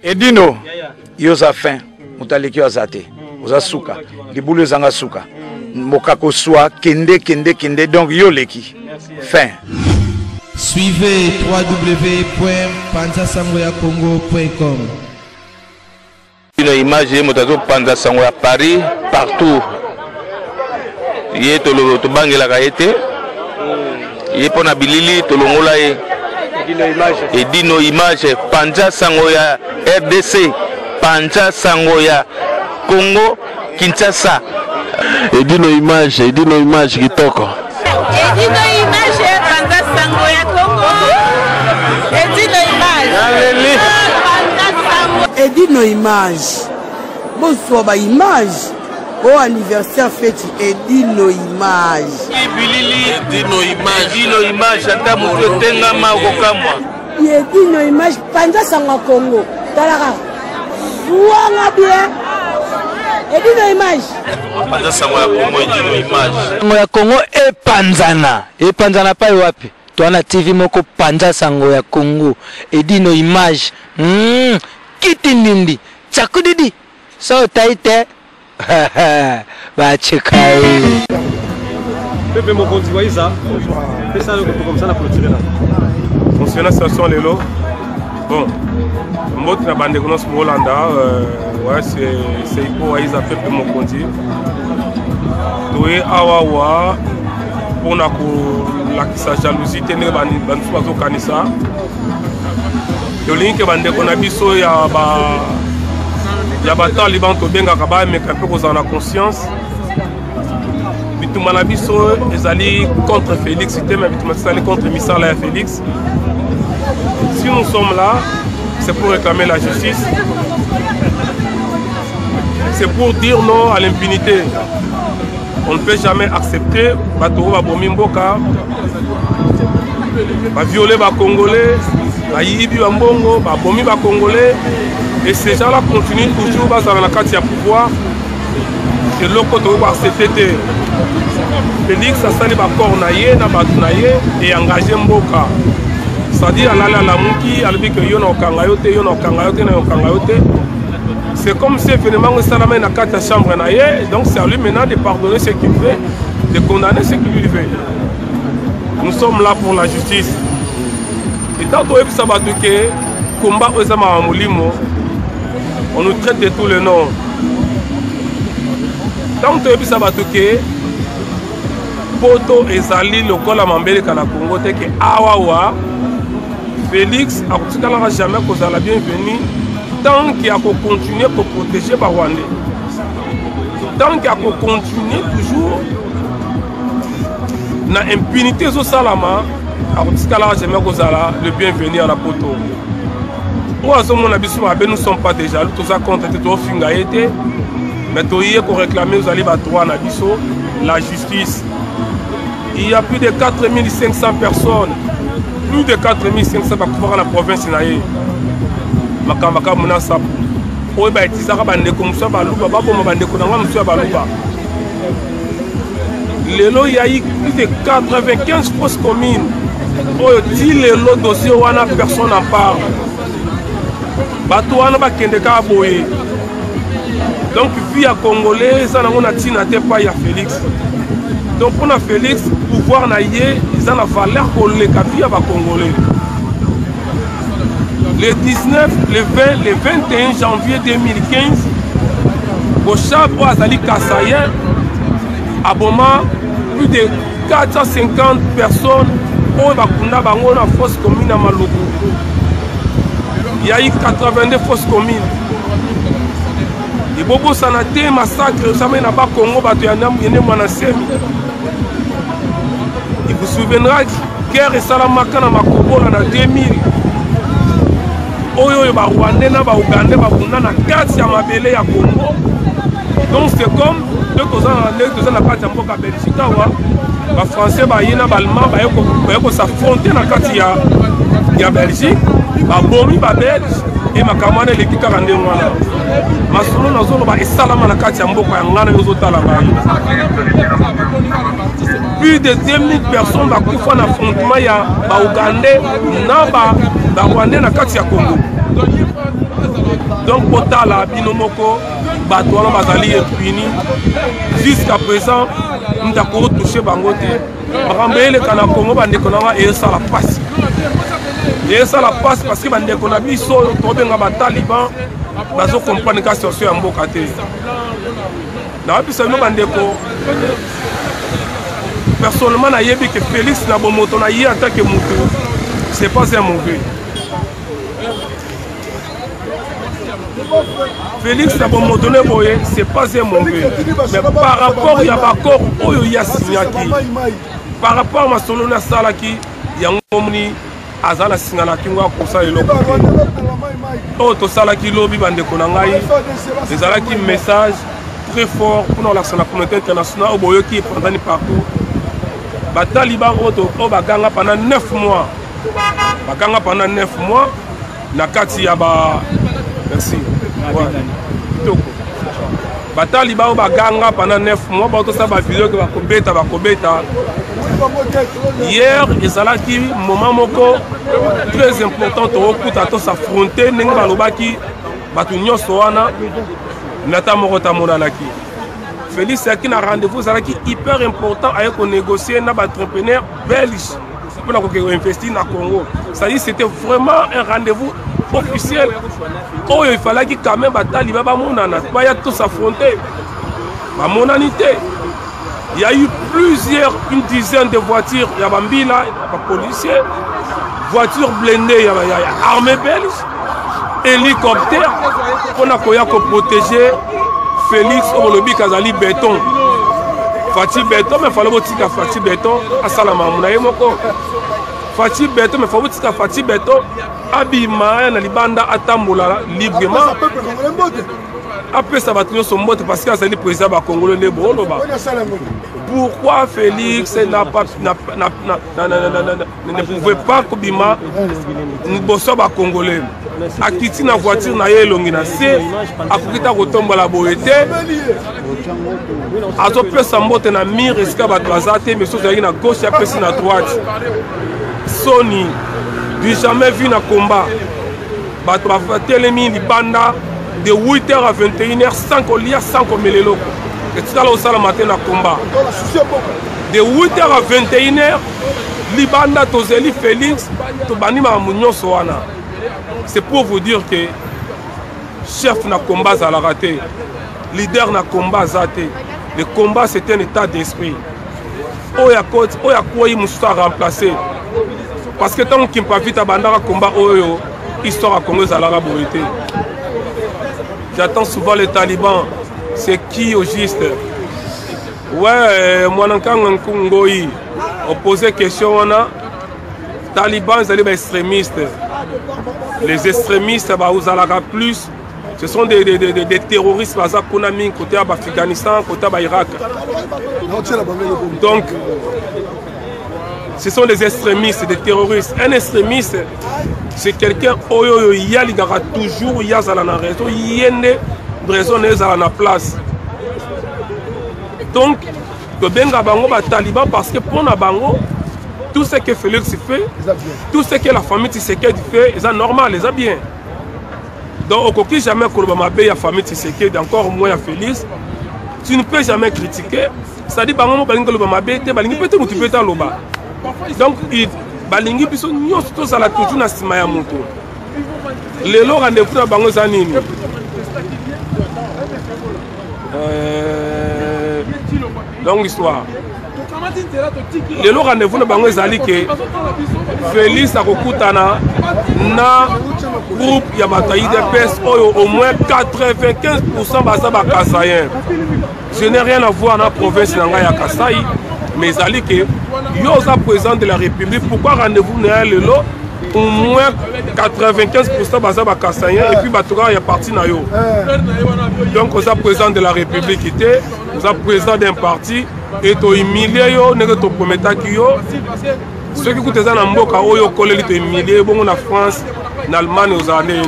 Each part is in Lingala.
Edino, yoza fin, mutaleki azate, oza suka, libulu zanga suka, mokako soa, kende, donc yoleki, fin. Suivez www.panzasangoyacongo.com. Une image motazo Panza Sangoya Paris partout. Yé tolo to bangela kaete. Yé pona bilili tolongola ye. Edino image Panza Sangoya RDC, Panza Sangoya Congo Kinshasa. Edino image kitoko. Edino image Panza Sangoya Congo. Edino image. Edino image. Bonsoir ba image. Au anniversaire fête Edino image. Edino image ata muto tenga makokamwa. Edino image Panza Sangoya Congo. Talaka. Ouanga bien. Edino image. Panza Sangoya Congo Edino image. Sangoya Congo epanzana pa wapi? Toana TV moko Panza Sangoya Congo Edino image. Kitindindi chakudidi so taite ba chekai pepe mokonzi wa Isa pesa le comme ça la clôture là fonctionne station lelo bon mbote na bande konos Holanda ouais c'est pour Isa pepe mokonzi doé awawa pona ko la jalousie tenir bande bazo kanisa le link bande kona biso ya ba taliban to benga kaba mais quand vous en a conscience bitumana biso ezali contre Félix c'était mais bitumana contre Misala et Félix. Si nous sommes là c'est pour réclamer la justice, c'est pour dire non à l'impunité. On ne peut jamais accepter bato ba bomimboka ba violer ba congolais Aïbi Wambongo, Bomi Congolais, et ces gens-là continuent toujours dans la carte de pouvoir. Et l'autre va accepter. Félix a sali bakor naye na batunaye et engagé Mboka. C'est-à-dire à la mouki, albi que yon okangayote, na okangayote. C'est comme si finalement ça la na carte de chambre naye, donc c'est à lui maintenant de pardonner ce qu'il fait, de condamner ce qu'il lui fait. Nous sommes là pour la justice. Et tant que ça va toquer, combat Osama Molimo, on nous traite de tous les noms. Tant que ça va toquer, Poto et Zali, le col à Mambele Kala Congo, que Awawa, Félix, à tout cas, jamais qu'on a la bienvenue, tant qu'il y a qu'on continue pour protéger Barwandais. Tant qu'il y a qu'on continue toujours, na impunité au Salama. Le bienvenu à la poto. Nous ne sommes pas déjà tout ça contre mais pour réclamer la justice. Il y a plus de 4500 personnes, plus de 4500 dans la province. Il y a eu plus de 95 fausses communes. Si le dossier wana personne n'en parle, bato wana ba kendeka boye. Donc via congolais ça n'a tina te pas ya Félix. Donc pour na Félix pouvoir na yé, ils en a valeur pour les via ba congolais. Le 19, le 20, le 21 janvier 2015, au Chabo Azali Kassayen, à Boma, plus de 450 personnes. Il y a eu 82 fausses communes. Et Bobo Sanate massacre, ça mène à bas Congo, il vous souviendra guerre et Salamaka na Makobo en 2000. Oyo ba Rwandais na ba Ougandais ba Bunda na 4 ya mabele ya Congo. Donc c'est comme deux ans na kati ya mboka Belgique wa ba français ba yena ba allemand ba yeko s'affronter na kati ya Belgique ba bomi ba belge et makamane leki 42 wana masolo na zolo ba esalama na kati ya mboka ya ngana yozo tala ba plus de 2000 personnes ba kufa na affrontement ya ba Ougandais na ba Rwandais na kati ya Congo. Donc potala binomoko bato wana bazali impuni jusqu'à présent ndako touché bango te makambo eleka na Congo bandeko nanga esala pasi esala pasi parce que bandeko na biso tobenga bataliban bazo comprendre ka situation ya mboka te na bisa no bandeko personnellement nayebi que Félix na bomoto na ye en tant que mutu c'est pas un mauvais. Félix na bomoto ne boye c'est pas un mauvais. Mais par rapport à bakor oyo ya signaki par rapport à solo na salaki yango moni azala singana kinga kosa eloko to to salaki lobi bandeko na ngai ezalaki message très fort pour la communauté internationale au boyoki pendant partout bataliban oto o baganga pendant 9 mois baganga pendant 9 mois na kati ya ba merci toko bataliban o baganga pendant 9 mois ba to sa ba vidéo que bakobeta hier ezalaki moment moko très important to okuta to s'affronter ndenge balobaki batu nyonso wana nata moko tamonanaki Félix a un rendez-vous hyper important avec négocier avec les entrepreneurs belges pour investir dans le Congo. Ça dit c'était vraiment un rendez-vous officiel. Oh, il fallait que quand même les Taliban tous s'affronter. Il y a eu une dizaine de voitures, il y a Bambila, il y a policiers, voitures blindées, il y a armée belge, hélicoptère pour protéger Félix Olobi Kazali béton. Fatih béton, mais il fallait que Fatih béton à Salama Mounaïmoko. Fatih béton, mais il fallait que Fatih béton Abima na libanda atambola librement. Après ça va tenir son mot parce que c'est le président du Congo le Boloba. Pourquoi Félix ne pouvait pas Kobima Bosso ba Congolais? A quitté la voiture na yelongina c'est a kokita kotomba la boete azo pesa mbote na mire esika bato bazate mais soki na gauche apesi na droite Sony du jamais vu na combat bato batelemi libanda de 8h à 21h sans kolia sans komeleloko etikala osala matin na combat de 8h à 21h libanda tozeli Félix tobandi makambo nyonso wana. C'est pour vous dire que chef n'a combat à la raté, leader n'a combat à raté. Le combat c'est un état d'esprit. Oya quoi il m'a remplacé. Parce que tant qu'il pas vite à bandara combat oyo, histoire à Congo à la raboité. J'attends souvent les talibans. C'est qui au juste? Ouais, moi n'entends Congoï. On posait question on a. Talibans ils sont extrémistes. Les extrémistes, plus, ce sont des terroristes côté Afghanistan, côté Irak. Donc, ce sont des extrémistes, des terroristes. Un extrémiste, c'est quelqu'un qui a toujours raison, il a la place. Donc, le Taliban parce que pour les Bango, tout ce que Félix fait, tout ce que la famille Tshisekedi fait, c'est normal, c'est bien. Donc, au jamais que la famille Tshisekedi, encore moins à Félix, tu ne peux jamais critiquer. C'est-à-dire que tu peux être loba. Donc, balingi biso nyonso to sala toujours na sima ya moto. Lelo rendez-vous na bango za nini? Longue histoire. Le rendez-vous na bango ezali que Félix akokutana na groupe ya bataille de pes au moins 95% baza ba Kasaïen. Je n'ai rien à voir dans la province ya Kasai, mais ezali que yo za président de la République, pourquoi rendez-vous na lelo au moins 95% baza ba Kasaïen et puis batoka ya parti na yo. Donc oza président de la République était, oza président d'un parti et to humilier yo nenge to prometaki yo ceux qui coûtent ça na mboka oyo koleli to humilier bongo na France na Allemagne aux années.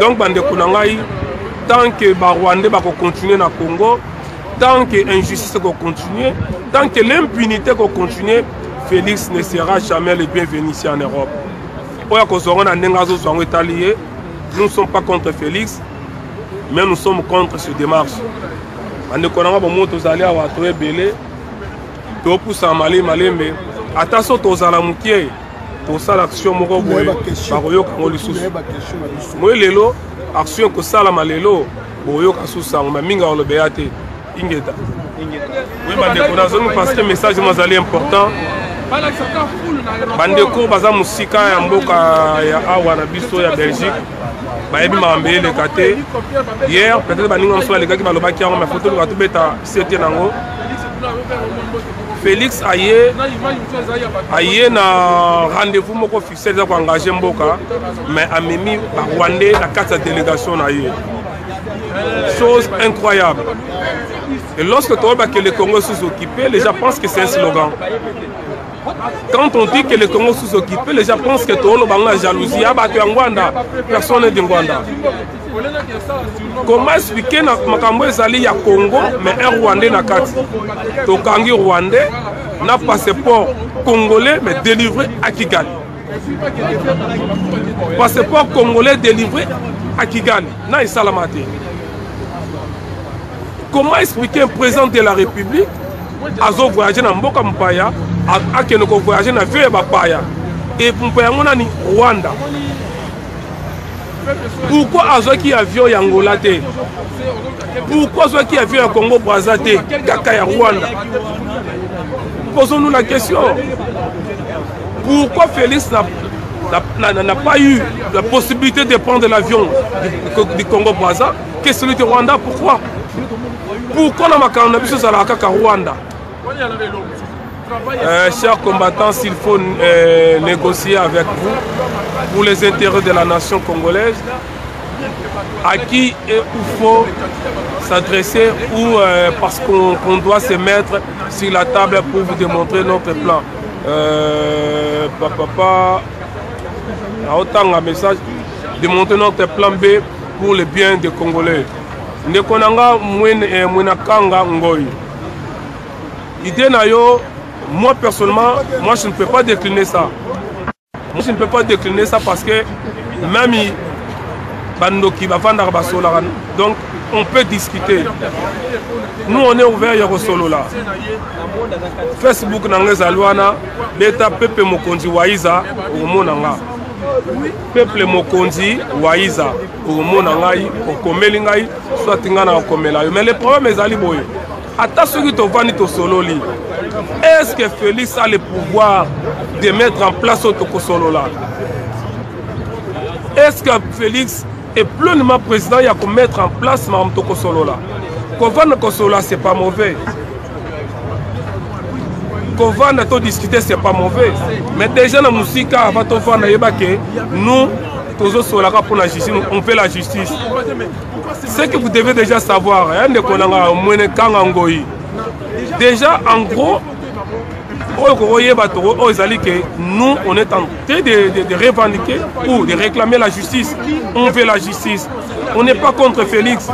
Donc bande ko ngai tant que ba Rwandais ba ko continuer na Congo, tant que injustice ko continuer, tant que l'impunité ko continuer, Félix ne sera jamais le bienvenu ici en Europe. Oya ko zonga na ndenga zo zongo italié nous ne sommes pas contre Félix, mais nous sommes contre cette démarche. En économie, nous allons avoir tout belé, tout pour ça malé mais attention aux alamoukiers, tout ça l'action moko boy, baroyo kangoli sous. Moi lelo, action que ça la malélo, boyo kasou ça, on m'a minga on le béaté, ingeta. Oui, parce que le message est important. Bandeko baza musika ya mboka ya awa na biso ya Belgique. Bayebi mambé le kate. Hier, peut-être baninga mso le kaki balobaki yango ma photo ba to beta c'était nango. Félix aye na rendez-vous moko officiel za ko engager mboka, mais amemi ba Rwandais la carte de délégation na ye. Chose incroyable. Et lorsque tu vois que le Congo est sous-occupé, les gens pensent que c'est un slogan. Quand on dit que le Congo est sous-occupé, les gens pensent que tu as la jalousie. Personne n'est de Rwanda. Comment expliquer que Makambo Ezali a Congo, mais un Rwandais n'a pas de Tokangi Rwandais n'a passeport congolais, mais délivré à Kigali. Passeport congolais délivré à Kigali. N'a Salamate. Comment expliquer un président de la République à voyager dans Mboka Mpaya, à voyager dans Vieux Bapaya et Mpaya Monani Rwanda? Pourquoi Azo qui avion Yangola? Pourquoi Azo qui avion Congo Brazzaville, Kaka Rwanda? Posons-nous la question. Pourquoi Félix n'a pas eu la possibilité de prendre l'avion du Congo Brazzaville que celui de Rwanda? Pourquoi? Pourquoi on a fait Rwanda? Chers combattants, s'il faut négocier avec vous pour les intérêts de la nation congolaise, à qui il faut s'adresser ou parce qu'on doit se mettre sur la table pour vous démontrer notre plan. Autant un message, démontrer notre plan B pour le bien des Congolais. Ndekonanga mwenakanga ngoyi. Idée nayo, moi personnellement, moi je ne peux pas décliner ça. Moi je ne peux pas décliner ça parce que même bandoki va vendre basola. Donc on peut discuter. Nous on est ouvert à solo là. Facebook nanga zalwana, beta pepe mokonzi waiza omonanga. Peuple mokonzi waiza omonangai okomelingai soit tingana okomela. Mais le problème est ali boye. Ata soki to vani to sololi. Est-ce que Félix a le pouvoir de mettre en place Otoko Solo là? Est-ce que Félix est pleinement président, il y a qu'à mettre en place Mme Toko Solo là? Kovana Kosola, c'est pas mauvais. Kovana to discuter, c'est pas mauvais. Mais déjà dans la musique, avant de faire nous, on fait la justice. Ce que vous devez déjà savoir, déjà en gros, nous on est en train de revendiquer ou de réclamer la justice. On veut la justice. On n'est pas contre Félix.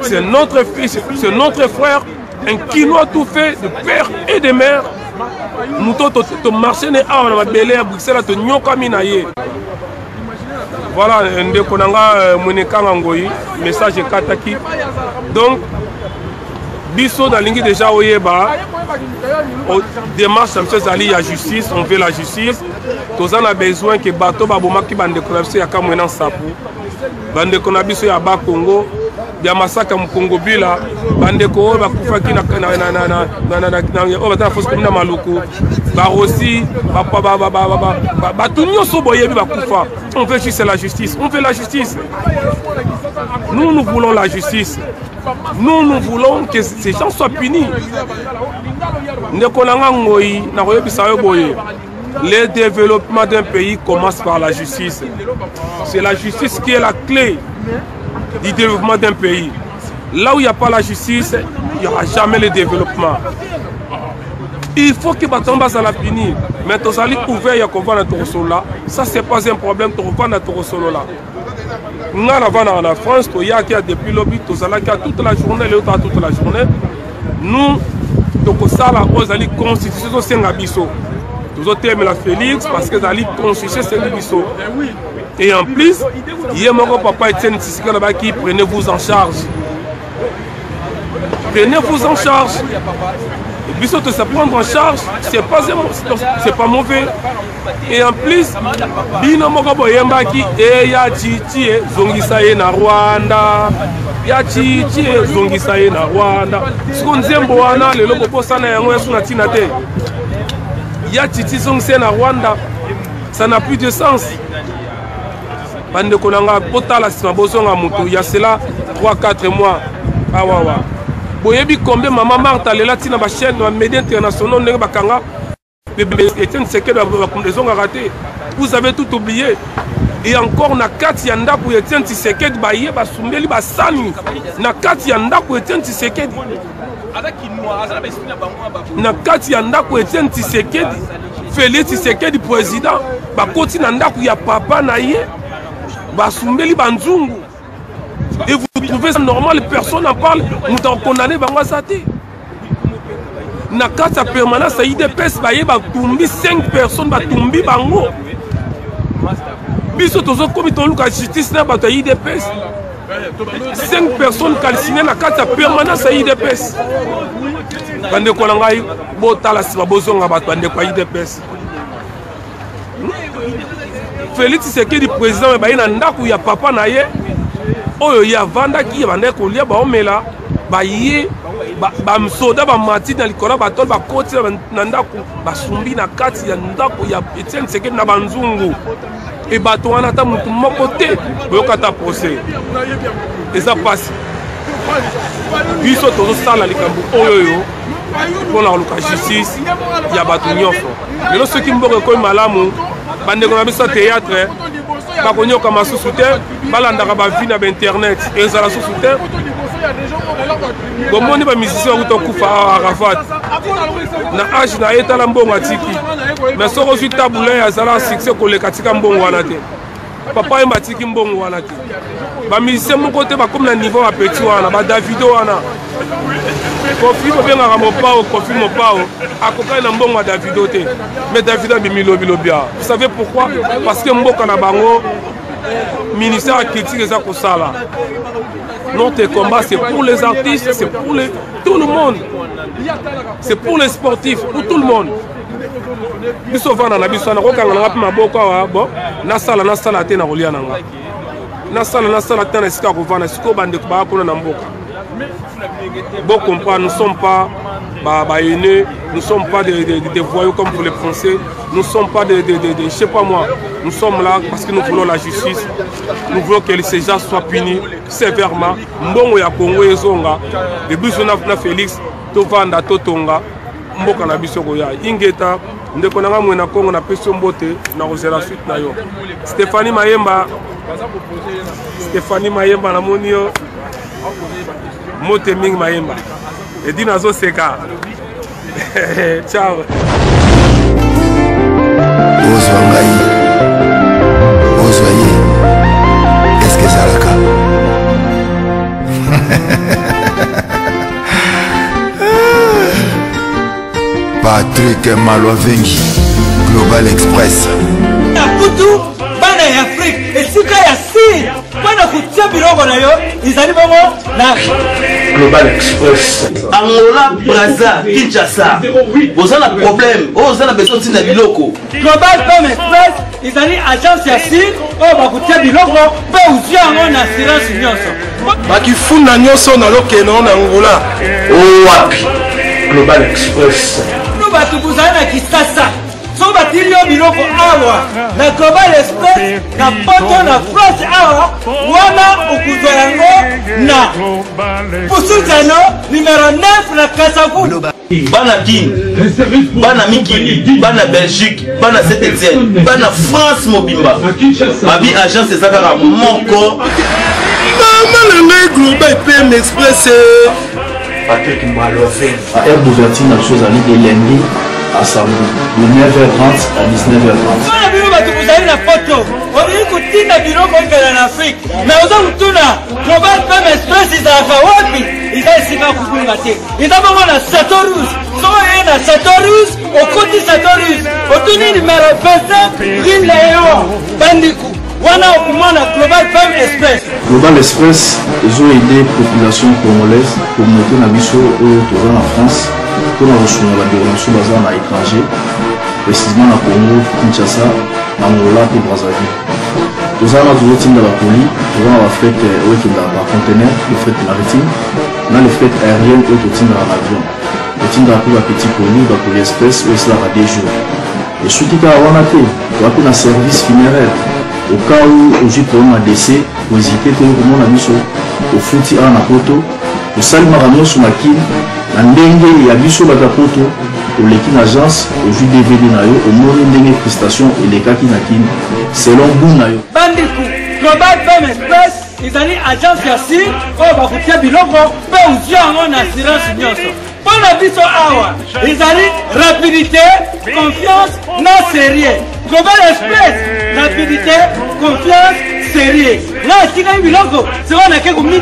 C'est notre fils, c'est notre frère, un Kinois tout fait de père et de mère. Nous tous marché à Belé à Bruxelles à Nyokaminaye. Voilà, message Kataki. Donc, Bisso dans l'ingé déjà Oyeba, démarche à la justice, on veut la justice. Tous on a besoin que bateau baboma qui bande collapser à Kamouenan Sapou. Bande Konabiso ya ba Congo, ya masaka mu Congo bila, bande ko ba kufa ki na fosse comme na Maluku. Ba aussi ba tunyo so boye ba kufa. On veut juste la justice, on veut la justice. Nous voulons la justice. Nous voulons que ces gens soient punis. Le développement d'un pays commence par la justice. C'est la justice qui est la clé du développement d'un pays. Là où il n'y a pas la justice, il n'y aura jamais le développement. Il faut que Batomba ça la punir. Mais tu as ouvert ça c'est pas un problème. Tu là. Nous avons en France, il y a depuis lobby, toute la journée, toute la journée. Nous, la constitution, c'est un abisso. Nous avons la Félix parce que la constitution, c'est un abisso. Et en plus, hier mon papa Etienne Tshisekedi qui prenez-vous en charge. Prenez-vous en charge. Et puis surtout se prendre en charge, c'est pas mauvais. Et en plus, bino moko boyemba ki ya chichi zongisa ye na Rwanda. Ya chichi zongisa ye na Rwanda. Siko nzembo wana lelo poposa na yango yasu na tina te. Ya chichi zongisa na Rwanda. Ça n'a plus de sens. Bande konanga potala sima bozonga mutu ya cela 3-4 mois. Ah wa wa. Boyebi combien maman Martha lela tina ba chaîne ba médias internationaux ndenge bakanga Etienne Tshisekedi ba raté. Vous avez tout oublié. Et encore na kati ya ndako Etienne Tshisekedi ba ye ba sumbeli ba sani na kati ya ndako Etienne Tshisekedi. Na kati ya ndako Etienne Tshisekedi Félix Tshisekedi président ba koti na ndako ya papa na ye ba sumbeli ba nzungu. Et vous trouvez ça normal, personne n'en parle, nous t'en condamné Bangwazate. Nakata permanence à IDPS, Batumbi 5 personnes, Batumbi Bango. Biso tozo comité de justice n'a pas IDPS. 5 personnes calcinées Nakata permanence à IDPS. Bande Kolangai, Botala Sibabozonga Bande kwa IDPS. Félix Tshisekedi président, il y a un ya papa na ye. Oyo ya vanda ki bande kolia ba omela ba ye ba msoda ba mati na likola ba tol ba koti na ndako ba sumbi na kati ya ndako ya Etienne Tshisekedi na banzungu e bato wana ta mutu moko te boyoka ta procès eza pasi biso tozo sala likambo oyo mpona koluka justice ya bato nyonso lelo soki mboka ekoyi malamu bandeko na biso théâtre bakonyoka masusu te balandaka bavi na bainternet ezala susu te bomoni bamusicien bakuta okufa Arafat na age na ye tala mbongo atiki mais soko ozwi tabule azala succès koleka tika mbongo wana te papa ye matiki mbongo wana te bamusicien moko te bakomi na niveau bapeti wana badavido wana Kofi bobengaka mopao Kofi mopao akokani na mbongo ya Davido te mais Davido abimi lobilobia. Vous savez pourquoi? Parce que mboka na bango ministère ya critique eza kosala. Notre combat c'est pour les artistes, c'est pour tout le monde. C'est pour les sportifs, pour tout le monde. Biso vana na biso na kokanga na ngapi maboko awa bon nasala te na kolia na nga. Nasala te na esika kovana siko bande ba kona na mboka. Bon comprendre, nous ne sommes pas haineux, nous ne sommes pas des voyous comme pour les Français, nous ne sommes pas je sais pas moi, nous sommes là parce que nous voulons la justice, nous voulons que ces gens soient punis sévèrement. Mbongo ya Congo ezonga, et biso na Félix, tovanda totonga, mboka na biso koya. Ingeta, ndeko nanga mwena Congo na peso mbote na ozela suite na yo. Stéphanie Mayemba na monio. Mote Ming Mayemba. Et dit nazo seka. Ciao. Ozoye. Qu'est-ce que ça la Patrick Malovengi, Global Express. Nakutu, bana ya Afrique, esika ya si. Bana kutia biloko na yo, izali bongo na Global Express. Angola, Brazza, Kinshasa. Vous avez un problème, vous avez besoin de biloko. Global Express, izali agence ya si, ba kutia biloko, pe uzia ngo na assurance nyonso. Bakifuna nyonso na lokeno na Angola. Wapi? Global Express. Nous batu buzali na Kisasa. So batili yo biloko awa na Global Express na poto na France awa wana ukuzwa yango na Pusuzano numéro 9 na Kasavu. Bana Guinée, Bana Mikili, Bana Belgique, Bana Saint-Etienne, Bana France Mobimba. Babi agence ezaka moko. Maman le Global PM Express. Patrick Malovengi. Elle vous a dit la chose à l'idée lundi. À samedi, de 9h30 à 19h30. Voilà, vous avez la photo. On dit que tu as biloko en Afrique. Mais aux autres, Global PM Express, ils ont wapi. Ils ont ici à Koukoulmate. Ils ont vraiment la Satorus. Ils ont la Satorus, au côté Satorus. Au tourné numéro 25, Green Léon, Bandikou. wana okomona Global Femme Express. Global Express ils ont aidé la population congolaise communauté na biso oyo toza na France pour rejoindre la déronation bazar na étranger précisément na Congo, Kinshasa, Angola et Brazzaville. Nous avons toujours de la colis, nous avons la fret dans conteneur, le fret maritime, nous avons le fret aérien et le dans l'avion. Le team de la petit colis, la colis express, où cela va des jours. Et ce qui est à Wanate, nous avons un service funéraire. Au cas où j'ai pour un décès, pour hésiter, tout le monde a mis au fouti à la poto, au salut maramion sur ma kin, la dengue et à biso la poto. Au l'équipe agence, au jus DVD nayo, au monde de prestation et les cas qui n'akin selon vous nayo. Bandiku, Global Femme Express, ils ont une agence ici, au Bakutia Biloko, mais aussi en assurance nyonso. Pour la biso awa, ils ont rapidité, confiance, non sérieux. Global Express, rapidité, confiance, sérieux. Là, si vous avez Biloko, c'est on a quelque chose